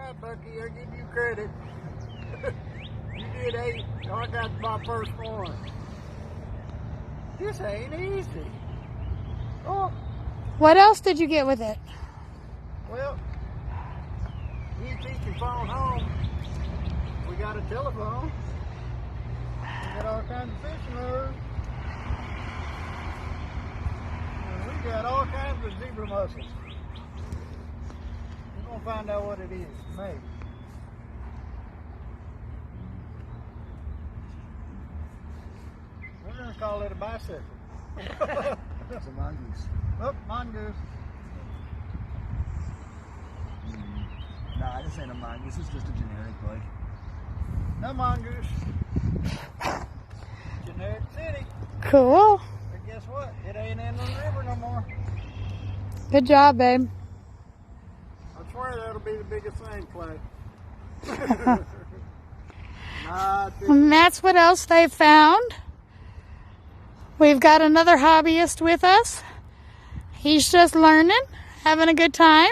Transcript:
right, Bucky. I give you credit. You did 8. I got my first one. This ain't easy. Oh. What else did you get with it? Well, you keep your phone home. We got a telephone. We got all kinds of fishing lures. And we got all kinds of zebra mussels. We're going to find out what it is, maybe. We're going to call it a bicycle. It's a mongoose. Oh, mongoose. Nah, this ain't a mongoose. It's just a generic bug. No mongoose. Generic city. Cool. But guess what? It ain't in the river no more. Good job, babe. I swear that'll be the biggest thing, Clay. And that's what else they found. We've got another hobbyist with us. He's just learning, having a good time.